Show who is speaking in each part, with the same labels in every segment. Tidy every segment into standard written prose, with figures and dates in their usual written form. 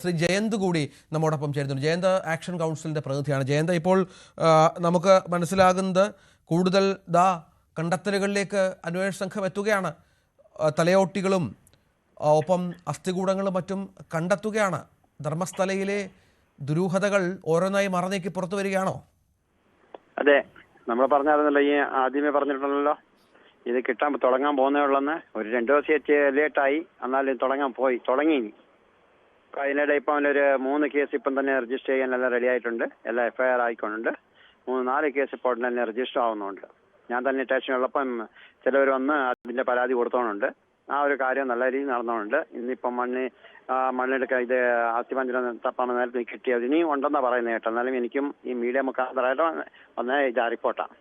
Speaker 1: ശ്രീ ജയന്ത് കൂടി നമ്മോടൊപ്പം ചേരുന്നുണ്ട്. ജയന്ത് ആക്ഷൻ കൗൺസിലിന്റെ പ്രതിനിധിയാണ്. ജയന്ത്, ഇപ്പോൾ നമുക്ക് മനസ്സിലാകുന്നത് കൂടുതൽ കണ്ടെത്തലുകളിലേക്ക് അന്വേഷണ സംഘം എത്തുകയാണ്. തലയോട്ടികളും ഒപ്പം അസ്ഥികൂടങ്ങളും മറ്റും കണ്ടെത്തുകയാണ്. ധർമ്മസ്ഥലയിലെ ദുരൂഹതകൾ ഓരോന്നായി മറന്നേക്ക് പുറത്തു വരികയാണോ?
Speaker 2: അതെ, നമ്മൾ പറഞ്ഞായിരുന്നല്ലോ, ഈ ആദ്യമേ പറഞ്ഞിട്ടുണ്ടല്ലോ, ഇത് തുടങ്ങാൻ പോകുന്നേ ഉള്ളെന്ന്. ഒരു 2 ദിവസം ലേറ്റായി, എന്നാലും തുടങ്ങി. അതിനിടെ ഇപ്പം ഒരു 3 കേസ് ഇപ്പം തന്നെ രജിസ്റ്റർ ചെയ്യാൻ എല്ലാം റെഡി ആയിട്ടുണ്ട്. എല്ലാം FIR ആയിക്കൊണ്ടുണ്ട്. 3-4 കേസ് ഇപ്പോൾ തന്നെ രജിസ്റ്റർ ആവുന്നുണ്ട്. ഞാൻ തന്നെ സ്റ്റേഷനുള്ളപ്പം ചിലവർ വന്ന് അതിൻ്റെ പരാതി കൊടുത്തോണുണ്ട്. ആ ഒരു കാര്യം നല്ല രീതിയിൽ നടന്നോണ്ട്. ഇന്നിപ്പം മണ്ണെടുക്കാൻ ഇത് അസ്ഥിപഞ്ജരം തപ്പാണ് നേരത്തെ കിട്ടിയത്. ഇനിയും ഉണ്ടെന്നാണ് പറയുന്നത് കേട്ടോ. എന്നാലും എനിക്കും ഈ മീഡിയ മുഖാന്തരമായിട്ട് വന്ന ഇത് റിപ്പോർട്ടാണ്.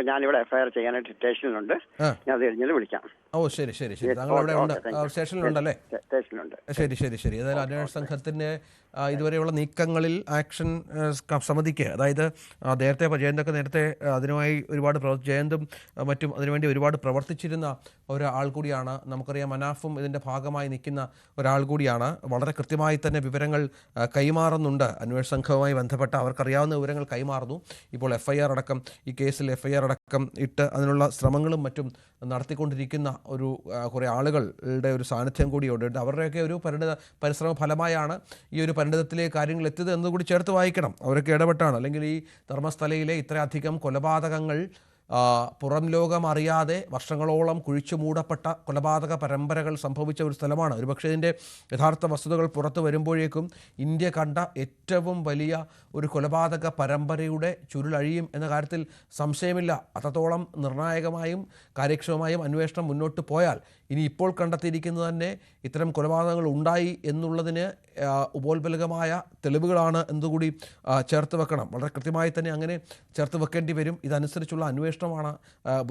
Speaker 2: ഞാനിവിടെ FIR ചെയ്യാനായിട്ട് സ്റ്റേഷനിലുണ്ട്. ഞാൻ അത് കഴിഞ്ഞാൽ വിളിക്കാം.
Speaker 1: ഓ, ശരി. താങ്കൾ അവിടെ ഉണ്ട്, സ്റ്റേഷനിലുണ്ടല്ലേ?
Speaker 2: സ്റ്റേഷനിലുണ്ട്.
Speaker 1: ശരി. അതായത് അന്വേഷണ സംഘത്തിന്റെ ഇതുവരെയുള്ള നീക്കങ്ങളിൽ ആക്ഷൻ സമിതിക്ക്, അതായത് നേരത്തെ അതിനുമായി ഒരുപാട് ജയന്തും മറ്റും അതിനുവേണ്ടി ഒരുപാട് പ്രവർത്തിച്ചിരുന്ന ഒരാൾ കൂടിയാണ്. നമുക്കറിയാം, മനാഫും ഇതിൻ്റെ ഭാഗമായി നിൽക്കുന്ന ഒരാൾ കൂടിയാണ്. വളരെ കൃത്യമായി തന്നെ വിവരങ്ങൾ കൈമാറുന്നുണ്ട്. അന്വേഷണ സംഘവുമായി ബന്ധപ്പെട്ട അവർക്കറിയാവുന്ന വിവരങ്ങൾ കൈമാറുന്നു. ഇപ്പോൾ ഈ കേസിൽ FIR അടക്കം ഇട്ട് അതിനുള്ള ശ്രമങ്ങളും മറ്റും നടത്തിക്കൊണ്ടിരിക്കുന്ന കുറേ ആളുകളുടെ ഒരു സാന്നിധ്യം കൂടിയുണ്ട്. അവരുടെയൊക്കെ ഒരു പരിശ്രമ ഫലമായാണ് ഈ ഒരു പരിണിതത്തിലേക്ക് കാര്യങ്ങൾ എത്തിയത് എന്നുകൂടി ചേർത്ത് വായിക്കണം. അവരൊക്കെ ഇടപെട്ടാണ്. അല്ലെങ്കിൽ ഈ ധർമ്മസ്ഥലയിലെ ഇത്രയധികം കൊലപാതകങ്ങൾ പുറം ലോകം അറിയാതെ വർഷങ്ങളോളം കുഴിച്ചു മൂടപ്പെട്ട കൊലപാതക പരമ്പരകൾ സംഭവിച്ച ഒരു സ്ഥലമാണ്. ഒരുപക്ഷെ ഇതിൻ്റെ യഥാർത്ഥ വസ്തുതകൾ പുറത്തു വരുമ്പോഴേക്കും ഇന്ത്യ കണ്ട ഏറ്റവും വലിയ ഒരു കൊലപാതക പരമ്പരയുടെ ചുരുളഴിയും എന്ന കാര്യത്തിൽ സംശയമില്ല. അത്രത്തോളം നിർണായകമായും കാര്യക്ഷമമായും അന്വേഷണം മുന്നോട്ട് പോയാൽ ഇനി ഇപ്പോൾ കണ്ടെത്തിയിരിക്കുന്നത് തന്നെ ഇത്തരം കൊലപാതകങ്ങൾ ഉണ്ടായി എന്നുള്ളതിന് ഉപോത്ബലകമായ തെളിവുകളാണ് എന്നുകൂടി ചേർത്ത് വെക്കണം. വളരെ കൃത്യമായി തന്നെ അങ്ങനെ ചേർത്ത് വെക്കേണ്ടി വരും. ഇതനുസരിച്ചുള്ള അന്വേഷണമാണ്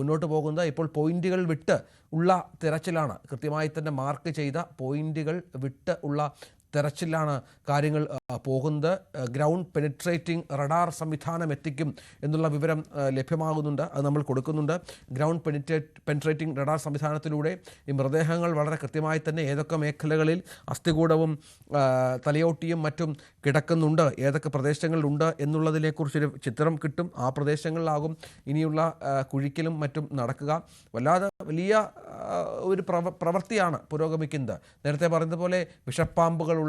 Speaker 1: മുന്നോട്ട് പോകുന്നത്. ഇപ്പോൾ പോയിന്റുകൾ വിട്ട് ഉള്ള തിരച്ചിലാണ്. കൃത്യമായി തന്നെ മാർക്ക് ചെയ്ത പോയിന്റുകൾ വിട്ട് ഉള്ള തെരച്ചിലാണ് കാര്യങ്ങൾ പോകുന്നത്. ഗ്രൗണ്ട് പെനിട്രേറ്റിംഗ് റഡാർ സംവിധാനം എത്തിക്കും എന്നുള്ള വിവരം ലഭ്യമാകുന്നുണ്ട്. അത് നമ്മൾ കൊടുക്കുന്നുണ്ട്. ഗ്രൗണ്ട് പെനിട്രേറ്റിംഗ് റഡാർ സംവിധാനത്തിലൂടെ ഈ മൃതദേഹങ്ങൾ വളരെ കൃത്യമായി തന്നെ ഏതൊക്കെ മേഖലകളിൽ അസ്ഥികൂടവും തലയോട്ടിയും മറ്റും കിടക്കുന്നുണ്ട്, ഏതൊക്കെ പ്രദേശങ്ങളിലുണ്ട് എന്നുള്ളതിനെക്കുറിച്ചൊരു ചിത്രം കിട്ടും. ആ പ്രദേശങ്ങളിലാകും ഇനിയുള്ള കുഴിക്കലും മറ്റും നടക്കുക. വലിയ ഒരു പ്രവൃത്തിയാണ് പുരോഗമിക്കുന്നത്. നേരത്തെ പറഞ്ഞതുപോലെ വിഷപ്പാമ്പുകളുള്ള,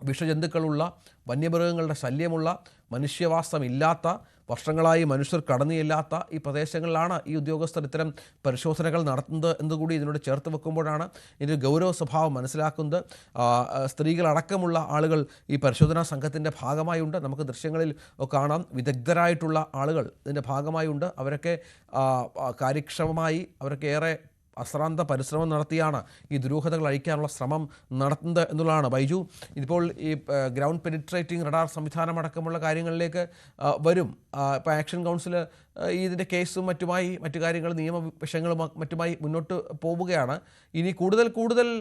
Speaker 1: വിഷജന്തുക്കളുള്ള, വന്യമൃഗങ്ങളുടെ ശല്യമുള്ള, മനുഷ്യവാസമില്ലാത്ത, വർഷങ്ങളായി മനുഷ്യർ കടന്നുചെല്ലാത്ത ഈ പ്രദേശങ്ങളിലാണ് ഈ ഉദ്യോഗസ്ഥർ ഇത്തരം പരിശോധനകൾ നടത്തുന്നത് എന്നുകൂടി ഇതിനോട് ചേർത്ത് വെക്കുമ്പോഴാണ് ഇതിൻ്റെ ഗൗരവ സ്വഭാവം മനസ്സിലാക്കുന്നത്. സ്ത്രീകളടക്കമുള്ള ആളുകൾ ഈ പരിശോധനാ സംഘത്തിൻ്റെ ഭാഗമായുണ്ട്. നമുക്ക് ദൃശ്യങ്ങളിൽ കാണാം. വിദഗ്ധരായിട്ടുള്ള ആളുകൾ ഇതിൻ്റെ ഭാഗമായുണ്ട്. അവരൊക്കെ കാര്യക്ഷമമായി, അവരൊക്കെ ഏറെ അശ്രാന്ത പരിശ്രമം നടത്തിയാണ് ഈ ദുരൂഹതകൾ അഴിക്കാനുള്ള ശ്രമം നടത്തുന്നത് എന്നുള്ളതാണ്. ബൈജു, ഇതിപ്പോൾ ഈ ഗ്രൗണ്ട് പെനിട്രേറ്റിംഗ് റഡാർ സംവിധാനം അടക്കമുള്ള കാര്യങ്ങളിലേക്ക് വരും. ഇപ്പോൾ ആക്ഷൻ കൗൺസിൽ ഇതിൻ്റെ കേസും മറ്റു കാര്യങ്ങൾ, നിയമവിഷയങ്ങളും മറ്റുമായി മുന്നോട്ട് പോവുകയാണ്. ഇനി കൂടുതൽ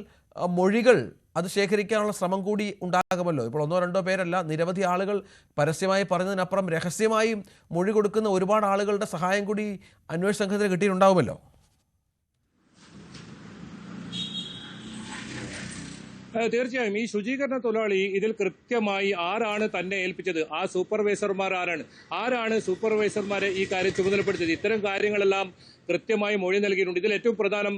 Speaker 1: മൊഴികൾ അത് ശേഖരിക്കാനുള്ള ശ്രമം കൂടി ഉണ്ടാകുമല്ലോ. ഇപ്പോൾ 1-2 പേരല്ല, നിരവധി ആളുകൾ പരസ്യമായി പറഞ്ഞതിനപ്പുറം രഹസ്യമായും മൊഴി കൊടുക്കുന്ന ഒരുപാട് ആളുകളുടെ സഹായം കൂടി അന്വേഷണ സംഘത്തിന് കിട്ടിയിട്ടുണ്ടാകുമല്ലോ.
Speaker 3: തീർച്ചയായും ഈ ശുചീകരണ തൊഴിലാളി ഇതിൽ കൃത്യമായി ആരാണ് തന്നെ ഏൽപ്പിച്ചത്, ആ സൂപ്പർവൈസർമാർ ആരാണ് സൂപ്പർവൈസർമാരെ ഈ കാര്യം ചുമതലപ്പെടുത്തിയത്, ഇത്തരം കാര്യങ്ങളെല്ലാം കൃത്യമായി മൊഴി നൽകിയിട്ടുണ്ട്. ഇതിൽ ഏറ്റവും പ്രധാനം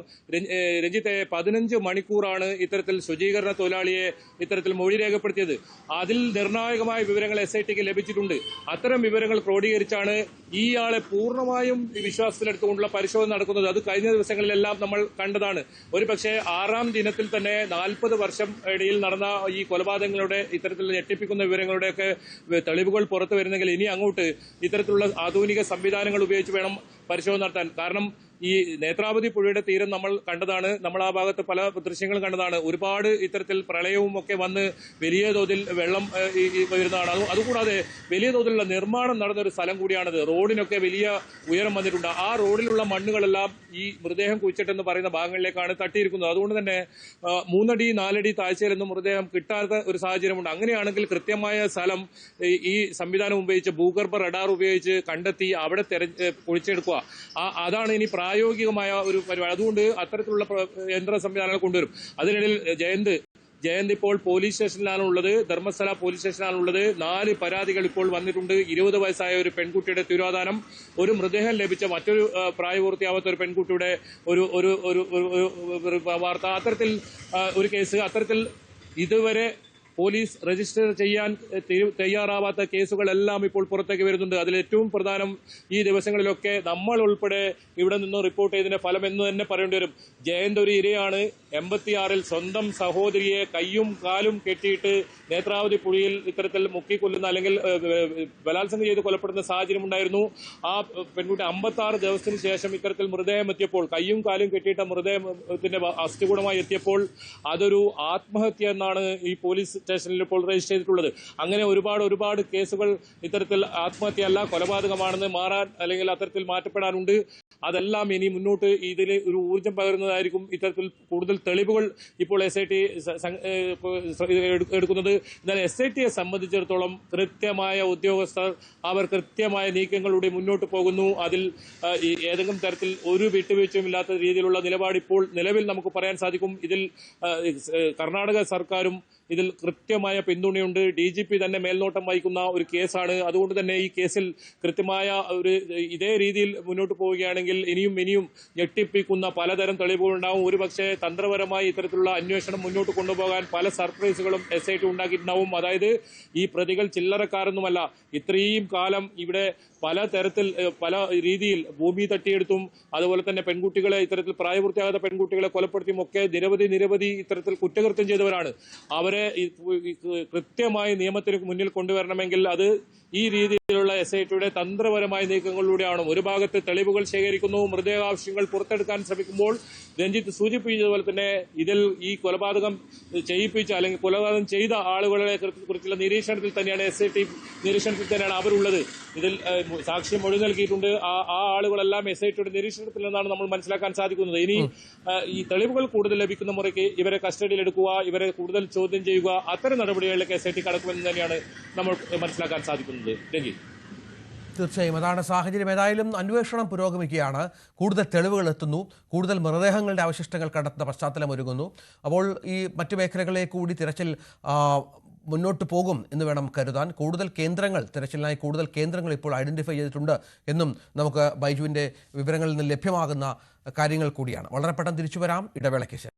Speaker 3: രഞ്ജിത്തെ 15 മണിക്കൂറാണ് ഇത്തരത്തിൽ ശുചീകരണ തൊഴിലാളിയെ ഇത്തരത്തിൽ മൊഴി രേഖപ്പെടുത്തിയത്. അതിൽ നിർണായകമായ വിവരങ്ങൾ SITക്ക് ലഭിച്ചിട്ടുണ്ട്. അത്തരം വിവരങ്ങൾ ക്രോഡീകരിച്ചാണ് ഇയാളെ പൂർണ്ണമായും വിശ്വാസത്തിലെടുത്തുകൊണ്ടുള്ള പരിശോധന നടക്കുന്നത്. അത് കഴിഞ്ഞ ദിവസങ്ങളിലെല്ലാം നമ്മൾ കണ്ടതാണ്. ഒരുപക്ഷെ 6ാം ദിനത്തിൽ തന്നെ 40 വർഷം ഇടയിൽ നടന്ന ഈ കൊലപാതകങ്ങളുടെ ഇത്തരത്തിൽ ഞെട്ടിപ്പിക്കുന്ന വിവരങ്ങളുടെയൊക്കെ തെളിവുകൾ പുറത്തു വരുന്നെങ്കിൽ ഇനി അങ്ങോട്ട് ഇത്തരത്തിലുള്ള ആധുനിക സംവിധാനങ്ങൾ ഉപയോഗിച്ച് വേണം പരിശോധന നടത്താൻ. കാരണം ഈ നേത്രാവതി പുഴയുടെ തീരം നമ്മൾ കണ്ടതാണ്. നമ്മൾ ആ ഭാഗത്ത് പല ദൃശ്യങ്ങളും കണ്ടതാണ്. ഒരുപാട് ഇത്തരത്തിൽ പ്രളയവും ഒക്കെ വന്ന് വലിയ തോതിൽ വെള്ളം വരുന്നതാണ്. അതുകൂടാതെ വലിയ തോതിലുള്ള നിർമ്മാണം നടന്ന ഒരു സ്ഥലം കൂടിയാണിത്. റോഡിനൊക്കെ വലിയ ഉയരം വന്നിട്ടുണ്ട്. ആ റോഡിലുള്ള മണ്ണുകളെല്ലാം ഈ മൃതദേഹം കുഴിച്ചിട്ടെന്ന് പറയുന്ന ഭാഗങ്ങളിലേക്കാണ് തട്ടിയിരിക്കുന്നത്. അതുകൊണ്ട് തന്നെ 3 അടി 4 അടി താഴ്ചയിലൊന്നും മൃതദേഹം കിട്ടാത്ത ഒരു സാഹചര്യമുണ്ട്. അങ്ങനെയാണെങ്കിൽ കൃത്യമായ സ്ഥലം ഈ സംവിധാനം ഉപയോഗിച്ച്, ഭൂഗർഭ റഡാർ ഉപയോഗിച്ച് കണ്ടെത്തി അവിടെ കുഴിച്ചെടുക്കുക, അതാണ് ഇനി പ്രായോഗികമായ ഒരു പരിപാടി. അതുകൊണ്ട് അത്തരത്തിലുള്ള യന്ത്ര സംവിധാനങ്ങൾ കൊണ്ടുവരും. അതിനിടയിൽ ജയന്ത് ഇപ്പോൾ പോലീസ് സ്റ്റേഷനിലാണുള്ളത്, ധർമ്മസ്ഥല പോലീസ് സ്റ്റേഷനിലാണുള്ളത്. 4 പരാതികൾ ഇപ്പോൾ വന്നിട്ടുണ്ട്. 20 വയസ്സായ ഒരു പെൺകുട്ടിയുടെ തിരോധാനം, ഒരു മൃതദേഹം ലഭിച്ച മറ്റൊരു പ്രായപൂർത്തിയാവാത്ത ഒരു പെൺകുട്ടിയുടെ ഒരു വാർത്ത, അത്തരത്തിൽ ഒരു കേസ്, അത്തരത്തിൽ ഇതുവരെ പോലീസ് രജിസ്റ്റർ ചെയ്യാൻ തയ്യാറാവാത്ത കേസുകളെല്ലാം ഇപ്പോൾ പുറത്തേക്ക് വരുന്നുണ്ട്. അതിൽ ഏറ്റവും പ്രധാനം ഈ ദിവസങ്ങളിലൊക്കെ നമ്മൾ ഉൾപ്പെടെ ഇവിടെ നിന്ന് റിപ്പോർട്ട് ചെയ്തതിന്റെ ഫലം എന്ന് തന്നെ പറയേണ്ടി വരും. ജയന്ത് ഒരു ഇരയാണ്. 86-ൽ സ്വന്തം സഹോദരിയെ കയ്യും കാലും കെട്ടിയിട്ട് നേത്രാവതി പുഴയിൽ ഇത്തരത്തിൽ മുക്കിക്കൊല്ലുന്ന അല്ലെങ്കിൽ ബലാത്സംഗം ചെയ്ത് കൊലപ്പെടുന്ന സാഹചര്യം ഉണ്ടായിരുന്നു. ആ പെൺകുട്ടി 56 ദിവസത്തിന് ശേഷം ഇത്തരത്തിൽ മൃതദേഹം എത്തിയപ്പോൾ, കയ്യും കാലും കെട്ടിയിട്ട മൃതദേഹത്തിന്റെ അസ്ഥികൂടമായി എത്തിയപ്പോൾ അതൊരു ആത്മഹത്യ എന്നാണ് ഈ പോലീസ് സ്റ്റേഷനിൽ ഇപ്പോൾ രജിസ്റ്റർ ചെയ്തിട്ടുള്ളത്. അങ്ങനെ ഒരുപാട് കേസുകൾ ഇത്തരത്തിൽ ആത്മഹത്യയല്ല കൊലപാതകമാണെന്ന് മാറാൻ അല്ലെങ്കിൽ അത്തരത്തിൽ മാറ്റപ്പെടാനുണ്ട്. അതെല്ലാം ഇനി മുന്നോട്ട് ഇതിൽ ഒരു ഊർജ്ജം പകരുന്നതായിരിക്കും. ഇത്തരത്തിൽ കൂടുതൽ തെളിവുകൾ ഇപ്പോൾ SIT എടുക്കുന്നത്. എന്നാൽ SITയെ സംബന്ധിച്ചിടത്തോളം കൃത്യമായ ഉദ്യോഗസ്ഥർ അവർ കൃത്യമായ നീക്കങ്ങളുടെ മുന്നോട്ട് പോകുന്നു. അതിൽ ഏതെങ്കിലും തരത്തിൽ ഒരു വിട്ടുവീഴ്ചയും ഇല്ലാത്ത രീതിയിലുള്ള നിലപാട് ഇപ്പോൾ നിലവിൽ നമുക്ക് പറയാൻ സാധിക്കും. ഇതിൽ കർണാടക സർക്കാരും ഇതിൽ കൃത്യമായ പിന്തുണയുണ്ട്. DGP തന്നെ മേൽനോട്ടം വഹിക്കുന്ന ഒരു കേസാണ്. അതുകൊണ്ട് തന്നെ ഈ കേസിൽ കൃത്യമായ ഒരു ഇതേ രീതിയിൽ മുന്നോട്ട് പോവുകയാണെങ്കിൽ ഇനിയും ഞെട്ടിപ്പിക്കുന്ന പലതരം തെളിവുകളുണ്ടാവും. ഒരുപക്ഷെ തന്ത്രപരമായി ഇത്തരത്തിലുള്ള അന്വേഷണം മുന്നോട്ട് കൊണ്ടുപോകാൻ പല സർപ്രൈസുകളും SIT ഉണ്ടാക്കിയിട്ടുണ്ടാവും. അതായത് ഈ പ്രതികൾ ചില്ലറക്കാരൊന്നുമല്ല. ഇത്രയും കാലം ഇവിടെ പലതരത്തിൽ പല രീതിയിൽ ഭൂമി തട്ടിയെടുത്തും അതുപോലെ തന്നെ പെൺകുട്ടികളെ ഇത്തരത്തിൽ പ്രായപൂർത്തിയാകാത്ത പെൺകുട്ടികളെ കൊലപ്പെടുത്തിയും ഒക്കെ നിരവധി ഇത്തരത്തിൽ കുറ്റകൃത്യം ചെയ്തവരാണ്. അവരെ കൃത്യമായി നിയമത്തിന് മുന്നിൽ കൊണ്ടുവരണമെങ്കിൽ അത് ഈ രീതിയിലുള്ള SITയുടെ തന്ത്രപരമായ നീക്കങ്ങളിലൂടെയാണ്. ഒരു ഭാഗത്ത് തെളിവുകൾ ശേഖരിക്കുന്നു, മൃതദേഹാവശിഷ്ടങ്ങൾ പുറത്തെടുക്കാൻ ശ്രമിക്കുമ്പോൾ രഞ്ജിത്ത് സൂചിപ്പിച്ചതുപോലെ തന്നെ ഇതിൽ ഈ കൊലപാതകം ചെയ്യിപ്പിച്ച അല്ലെങ്കിൽ കൊലപാതകം ചെയ്ത ആളുകളെ കുറിച്ചുള്ള നിരീക്ഷണത്തിൽ തന്നെയാണ് SIT നിരീക്ഷണത്തിൽ തന്നെയാണ് അവരുള്ളത്. ഇതിൽ സാക്ഷ്യം മൊഴി നൽകിയിട്ടുണ്ട്. ആ ആളുകളെല്ലാം SITയുടെ നിരീക്ഷണത്തിൽ നിന്നാണ് നമ്മൾ മനസ്സിലാക്കാൻ സാധിക്കുന്നത്. ഇനി ഈ തെളിവുകൾ കൂടുതൽ ലഭിക്കുന്ന മുറയ്ക്ക് ഇവരെ കസ്റ്റഡിയിൽ എടുക്കുക, ഇവരെ കൂടുതൽ ചോദ്യം ചെയ്യുക, അത്തരം നടപടികളിലേക്ക് SIT കടക്കുമെന്ന് തന്നെയാണ് നമ്മൾ മനസ്സിലാക്കാൻ സാധിക്കുന്നത്.
Speaker 1: തീർച്ചയായും അതാണ് സാഹചര്യം. ഏതായാലും അന്വേഷണം പുരോഗമിക്കുകയാണ്. കൂടുതൽ തെളിവുകൾ എത്തുന്നു, കൂടുതൽ മൃതദേഹങ്ങളുടെ അവശിഷ്ടങ്ങൾ കണ്ടെത്തുന്ന പശ്ചാത്തലം ഒരുങ്ങുന്നു. അപ്പോൾ ഈ മറ്റു മേഖലകളിലെ കൂടി തിരച്ചിൽ മുന്നോട്ട് പോകും എന്ന് വേണം കരുതാൻ. കൂടുതൽ കേന്ദ്രങ്ങൾ, തിരച്ചിലിനായി കൂടുതൽ കേന്ദ്രങ്ങൾ ഇപ്പോൾ ഐഡന്റിഫൈ ചെയ്തിട്ടുണ്ട് എന്നും നമുക്ക് ബൈജുവിൻ്റെ വിവരങ്ങളിൽ നിന്ന് ലഭ്യമാകുന്ന കാര്യങ്ങൾ കൂടിയാണ്. വളരെ പെട്ടെന്ന് തിരിച്ചു വരാം, ഇടവേളയ്ക്ക് ശേഷം.